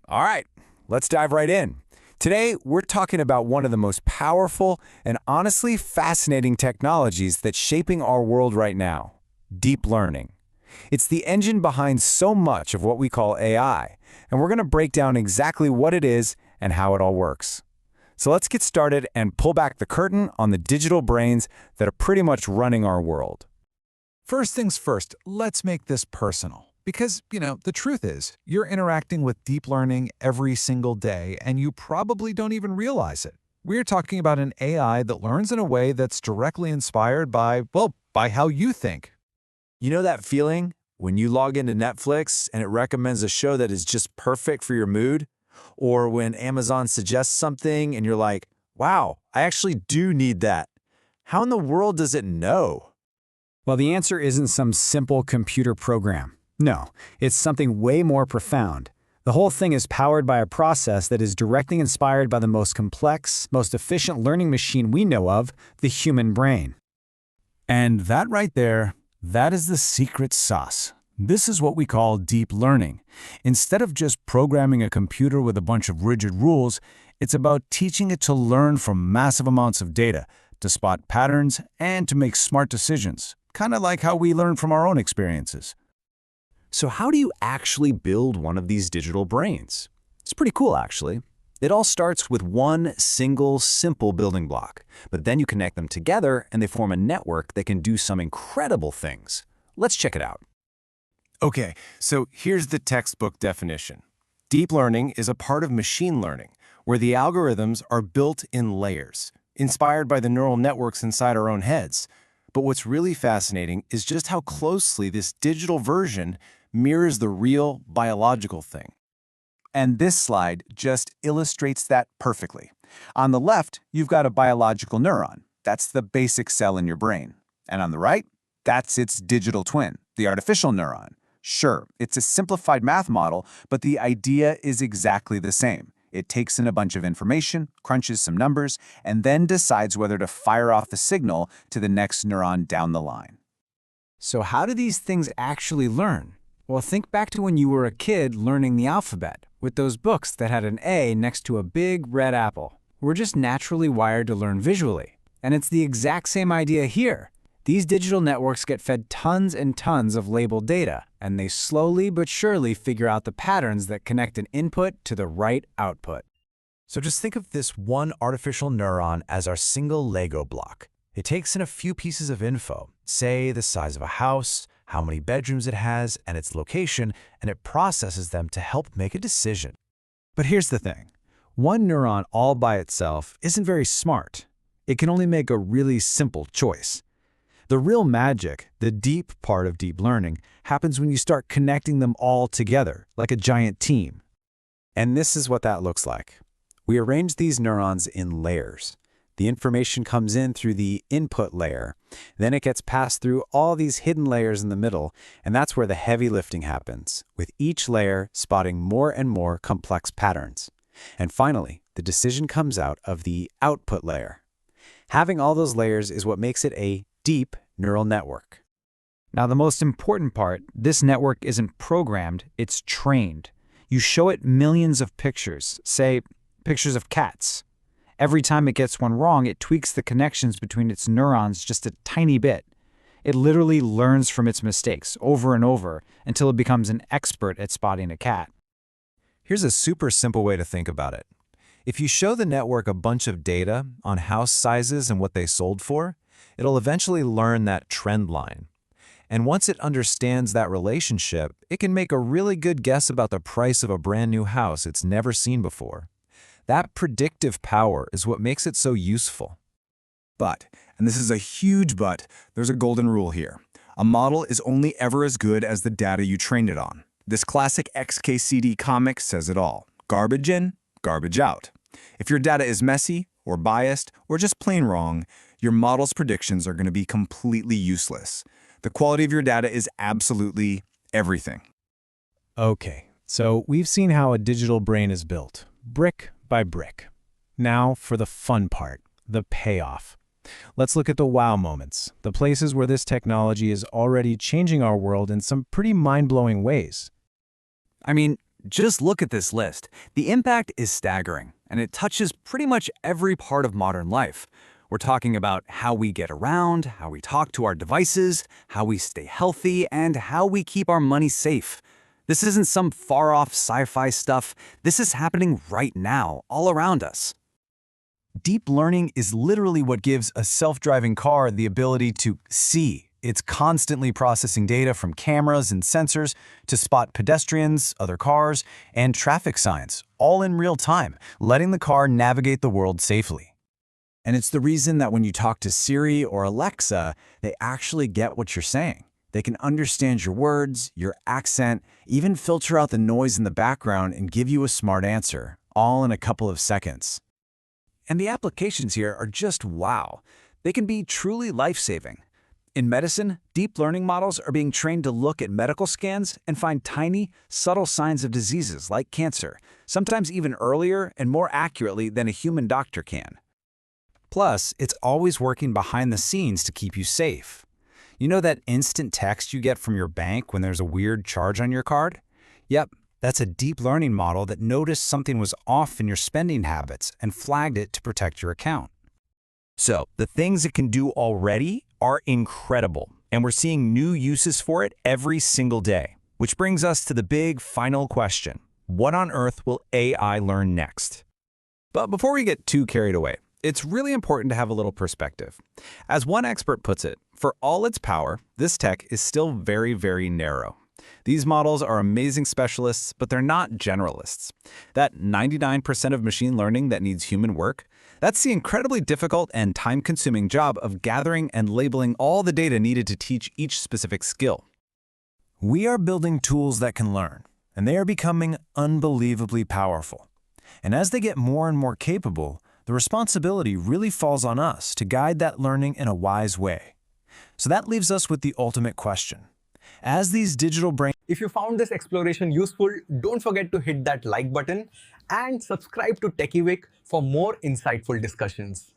All right, let's dive right in. Today, we're talking about one of the most powerful and honestly fascinating technologies that's shaping our world right now, deep learning. It's the engine behind so much of what we call AI, and we're going to break down exactly what it is and how it all works. So let's get started and pull back the curtain on the digital brains that are pretty much running our world. First things first, let's make this personal. Because, the truth is, you're interacting with deep learning every single day, and you probably don't even realize it. We're talking about an AI that learns in a way that's directly inspired by how you think. You know that feeling when you log into Netflix and it recommends a show that is just perfect for your mood? Or when Amazon suggests something and you're like, wow, I actually do need that. How in the world does it know? Well, the answer isn't some simple computer program. No, it's something way more profound. The whole thing is powered by a process that is directly inspired by the most complex, most efficient learning machine we know of, the human brain. And that right there, that is the secret sauce. This is what we call deep learning. Instead of just programming a computer with a bunch of rigid rules, it's about teaching it to learn from massive amounts of data, to spot patterns, and to make smart decisions, kind of like how we learn from our own experiences. So how do you actually build one of these digital brains? It's pretty cool, actually. It all starts with one single, simple building block, but then you connect them together and they form a network that can do some incredible things. Let's check it out. Okay, so here's the textbook definition. Deep learning is a part of machine learning, where the algorithms are built in layers, inspired by the neural networks inside our own heads. But what's really fascinating is just how closely this digital version mirrors the real biological thing. And this slide just illustrates that perfectly. On the left, you've got a biological neuron. That's the basic cell in your brain. And on the right, that's its digital twin, the artificial neuron. Sure, it's a simplified math model, but the idea is exactly the same. It takes in a bunch of information, crunches some numbers, and then decides whether to fire off the signal to the next neuron down the line. So how do these things actually learn? Well, think back to when you were a kid learning the alphabet, with those books that had an A next to a big red apple. We're just naturally wired to learn visually. And it's the exact same idea here. These digital networks get fed tons and tons of labeled data, and they slowly but surely figure out the patterns that connect an input to the right output. So just think of this one artificial neuron as our single Lego block. It takes in a few pieces of info, say the size of a house, how many bedrooms it has, and its location, and it processes them to help make a decision. But here's the thing. One neuron all by itself isn't very smart. It can only make a really simple choice. The real magic, the deep part of deep learning, happens when you start connecting them all together, like a giant team. And this is what that looks like. We arrange these neurons in layers. The information comes in through the input layer. Then it gets passed through all these hidden layers in the middle, and that's where the heavy lifting happens, with each layer spotting more and more complex patterns. And finally, the decision comes out of the output layer. Having all those layers is what makes it a deep neural network. Now, the most important part, this network isn't programmed, it's trained. You show it millions of pictures, say, pictures of cats. Every time it gets one wrong, it tweaks the connections between its neurons just a tiny bit. It literally learns from its mistakes over and over until it becomes an expert at spotting a cat. Here's a super simple way to think about it. If you show the network a bunch of data on house sizes and what they sold for, it'll eventually learn that trend line. And once it understands that relationship, it can make a really good guess about the price of a brand new house it's never seen before. That predictive power is what makes it so useful. But, and this is a huge but, there's a golden rule here. A model is only ever as good as the data you trained it on. This classic XKCD comic says it all. Garbage in, garbage out. If your data is messy, or biased, or just plain wrong, your model's predictions are going to be completely useless. The quality of your data is absolutely everything. Okay, so we've seen how a digital brain is built, brick by brick. Now for the fun part, the payoff. Let's look at the wow moments, the places where this technology is already changing our world in some pretty mind-blowing ways. I mean, Just look at this list. The impact is staggering, and it touches pretty much every part of modern life. We're talking about how we get around, how we talk to our devices, how we stay healthy, and how we keep our money safe. This isn't some far-off sci-fi stuff. This is happening right now, all around us. Deep learning is literally what gives a self-driving car the ability to see. It's constantly processing data from cameras and sensors to spot pedestrians, other cars, and traffic signs, all in real time, letting the car navigate the world safely. And it's the reason that when you talk to Siri or Alexa, they actually get what you're saying. They can understand your words, your accent, even filter out the noise in the background and give you a smart answer, all in a couple of seconds. And the applications here are just wow. They can be truly life-saving. In medicine, deep learning models are being trained to look at medical scans and find tiny, subtle signs of diseases like cancer, sometimes even earlier and more accurately than a human doctor can. Plus, it's always working behind the scenes to keep you safe. You know that instant text you get from your bank when there's a weird charge on your card? Yep, that's a deep learning model that noticed something was off in your spending habits and flagged it to protect your account. So, the things it can do already are incredible, and we're seeing new uses for it every single day. Which brings us to the big final question. What on earth will AI learn next? But before we get too carried away, it's really important to have a little perspective. As one expert puts it, for all its power, this tech is still very, very narrow. These models are amazing specialists, but they're not generalists. That 99% of machine learning that needs human work, that's the incredibly difficult and time-consuming job of gathering and labeling all the data needed to teach each specific skill. We are building tools that can learn, and they are becoming unbelievably powerful. And as they get more and more capable, the responsibility really falls on us to guide that learning in a wise way. So that leaves us with the ultimate question. As these digital brains... If you found this exploration useful, don't forget to hit that like button and subscribe to TechieWick for more insightful discussions.